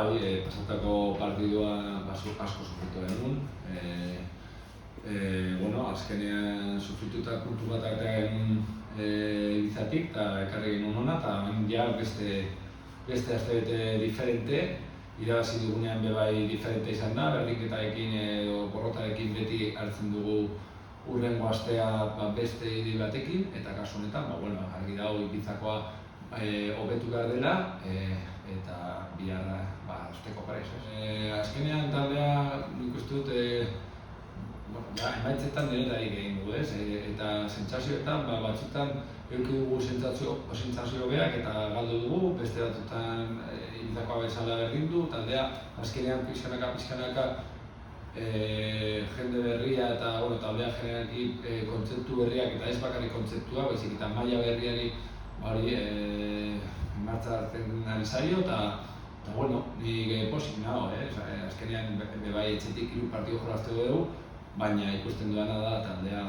pasatako partidua asko sufritu genuen. Azkenean sufrituta puntu bat atea genuen Ibizatik eta ekarri genuen hona, eta beste astebete diferente, irabazi dugunean bebai diferente izan da, berdinketarekin edo porrotarekin beti hartzen dugu hurrengo astea beste idei batekin, eta kasu honetan, argi dago Ibizakoa hobetu behar dela, eta bihar osteko parez. Azkenean taldea nik uste dut emaitzetan denetarik egin dugu, eta sentsazioetan batzutan eduki dugu sentsazio beak eta galdu dugu, beste batzutan Ibizakoa bezala berdin du, taldea azkenean pixkanaka jende berria eta taldea generalki kontzeptu berriak eta ez bakarrik kontzeptua, baizik eta maila berriari martza hartzen ari zaio eta nik posik nago, azkenean bebai etxetik 3 partidu jolazteko dugu, baina ikusten duena da taldea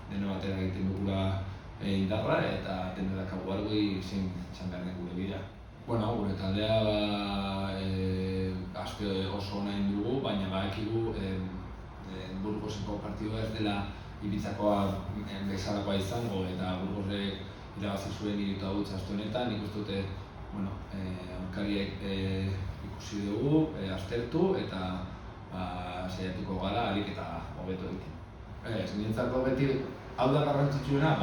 deno batera egiten dugula indarra eta deno dakagu argi zein izan behar den gure bidea. Gure taldea oso ona egin dugu, baina badakigu Burgoseko partidua ez dela Ibizakoa bezalakoa izango, eta Burgosek irabazi zuen 3-0 aste honetan. Nik uste dute aurkariek ikusi dugu, aztertu eta saiatuko gara ahalik eta hobeto egiten. Niretzako beti hau da garrantzitsuena,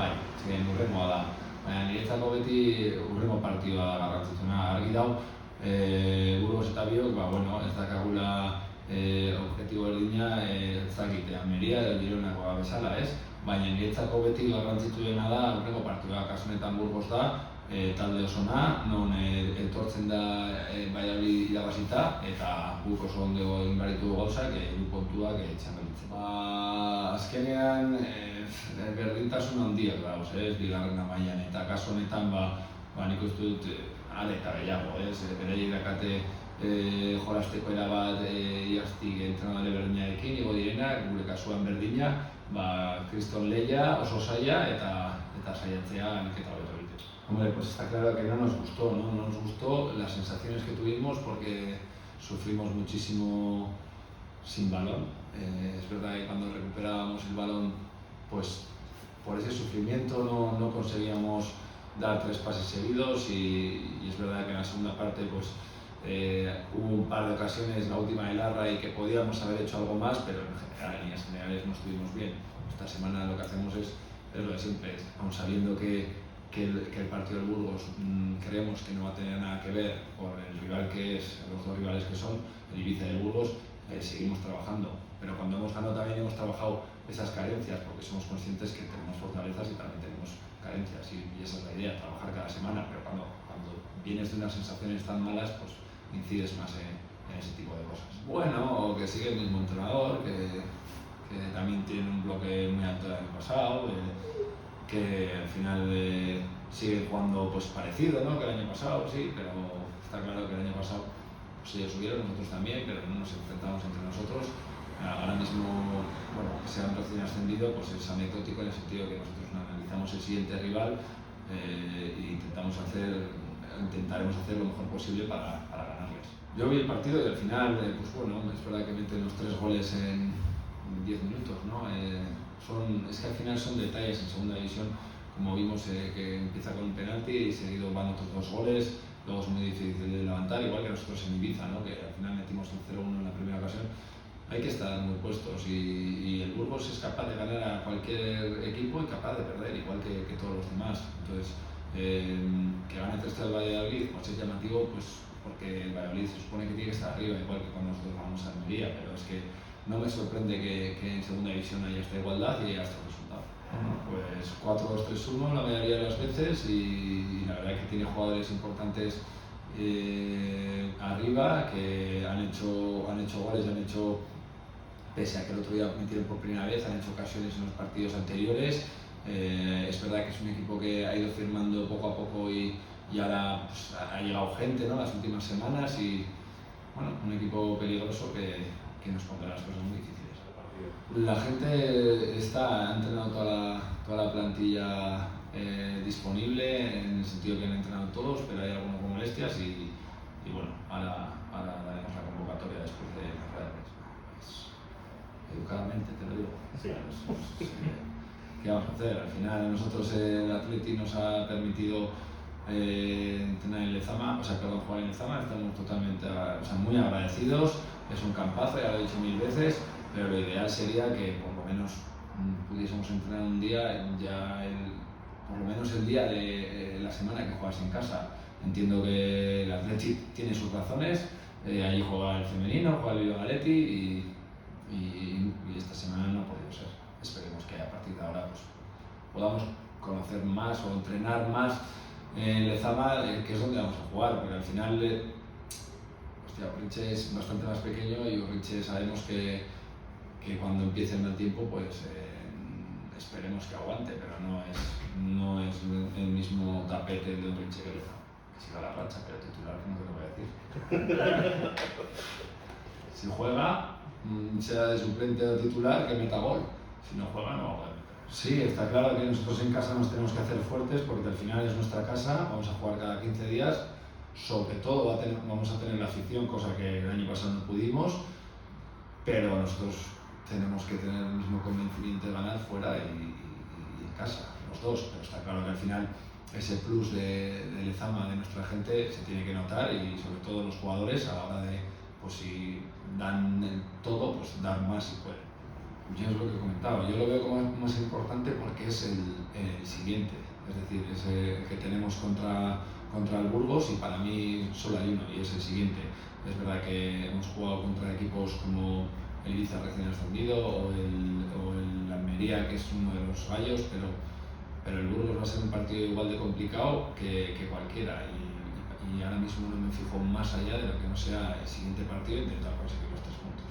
hurrengoa da. Baina niretzako beti hurrengo partidua da garrantzitsuena. Argi dago, Burgos eta biok ez dakagula objektibo berdina Almeria edo Gironakoa bezala, baina niretzako beti garrantzitsuena da hurrengo partidua. Kasu honetan Burgos da talde osona, non etortzen da Valladolid irabazita eta guk oso ondo egin behar ditugu gauzak, 3 puntuak txapeldutzen. Azkenean berdintasun handiak dauz, bigarrena mailan, eta kasu honetan nik uste dut are eta gehiago, beraiek dakate jolasteko erabat iaztik entrenadore berdinarekin igo direnak, gure kasuan berdina, kriston lehia, oso zaila eta saiatzea nik eta hobeto egiten. Pues está claro que no nos gustó las sensaciones que tuvimos porque sufrimos muchísimo sin balón. Es verdad que cuando recuperábamos el balón, pues por ese sufrimiento no conseguíamos dar 3 pases seguidos y es verdad que en la segunda parte pues hubo un par de ocasiones, la última de Larra, y que podíamos haber hecho algo más, pero en líneas generales no estuvimos bien. Esta semana lo que hacemos es lo de siempre, aun sabiendo que el partido del Burgos creemos que no va a tener nada que ver con el rival que es, los 2 rivales que son, el Ibiza y el Burgos, seguimos trabajando. Pero cuando hemos ganado también hemos trabajado esas carencias, porque somos conscientes que tenemos fortalezas y también tenemos carencias, y esa es la idea, trabajar cada semana, pero cuando vienes de unas sensaciones tan malas, pues incides más en ese tipo de cosas. Que sigue el mismo entrenador, que también tiene un bloque muy alto del año pasado, que al final sigue jugando parecido, que el año pasado, sí, pero está claro que el año pasado ellos subieron, nosotros también, pero no nos enfrentamos entre nosotros. Ahora mismo, que se han recién ascendido, pues es anecdótico en el sentido que nosotros analizamos el siguiente rival e intentaremos hacer lo mejor posible para ganarles. Yo vi el partido y al final, es verdad que meten los 3 goles en 10 minutos, es que al final son detalles en segunda división, como vimos que empieza con un penalti y seguido van otros 2 goles, luego es muy difícil de levantar, igual que nosotros en Ibiza, que al final metimos el 0-1 en la primera ocasión. Hay que estar muy puestos y el Burgos es capaz de ganar a cualquier equipo y capaz de perder, igual que todos los demás. Entonces, que gane 3-0 el Valladolid es llamativo, porque el Valladolid se supone que tiene que estar arriba, igual que cuando nosotros vamos a Almería, pero es que no me sorprende que en segunda división haya esta igualdad y haya este resultado. Pues 4-2-3-1 la mayoría de las veces, y la verdad es que tiene jugadores importantes arriba que han hecho goles, pese a que el otro día metieron por primera vez, han hecho ocasiones en los partidos anteriores. Es verdad que es un equipo que ha ido firmando poco a poco y ahora ha llegado gente, las últimas semanas, y un equipo peligroso que nos pondrá las cosas muy difíciles. La gente ha entrenado toda la plantilla disponible, en el sentido que han entrenado todos, pero hay algunos con molestias y ahora daremos educadamente, te lo digo. Sí. ¿Qué vamos a hacer? Al final a nosotros el Atleti nos ha permitido entrenar en Lezama, jugar en Lezama, estamos totalmente, muy agradecidos, es un campazo, ya lo he dicho 1000 veces, pero lo ideal sería que por lo menos pudiésemos entrenar un día, por lo menos el día de la semana que juegas en casa. Entiendo que el Atleti tiene sus razones, allí juega el femenino, juega el Bilbao Athletic y esta semana no ha podido ser. Esperemos que a partir de ahora pues, podamos conocer más o entrenar más en Lezama, que es donde vamos a jugar, porque al final Orritxe es bastante más pequeño y Orritxe sabemos que cuando empiece el mal tiempo pues esperemos que aguante, pero no es el mismo tapete de Orritxe que Lezama. Que siga la racha, pero titular no te lo voy a decir. Si juega, sea de suplente o titular, que meta gol. Si no juega, no va a poder. Sí, está claro que nosotros en casa nos tenemos que hacer fuertes porque al final es nuestra casa, vamos a jugar cada 15 días, sobre todo vamos a tener la afición, cosa que el año pasado no pudimos, pero nosotros tenemos que tener el mismo convencimiento de ganar fuera y en casa, los dos, pero está claro que al final ese plus de Lezama, de nuestra gente, se tiene que notar y sobre todo los jugadores a la hora de, pues si dan el todo, pues dar más si pueden. Yo es lo que he comentado, yo lo veo como más importante porque es el siguiente, es decir, ese que tenemos contra el Burgos y para mí solo hay uno y es el siguiente. Es verdad que hemos jugado contra equipos como el Ibiza recién ascendido o el Almería, que es uno de los gallos, pero el Burgos va a ser un partido igual de complicado que cualquiera y ahora mismo no me fijo más allá de lo que no sea el siguiente partido e intentar conseguir los 3 puntos.